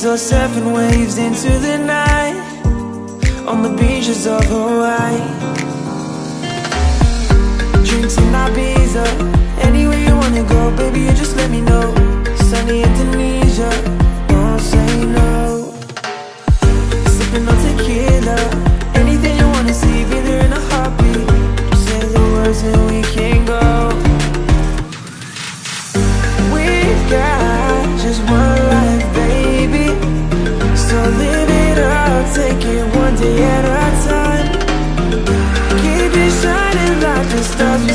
or surfing waves into the night on the beaches of Hawaii. Drinks in Ibiza, anywhere you wanna go, baby, you just let me know. Sunny Indonesia, won't say no. Sipping on tequila, anything you wanna see, be there in a heartbeat. Just say the words and we can go. We've got just one life, baby, so live it up, take it one day at a time. Keep it shining like the stars we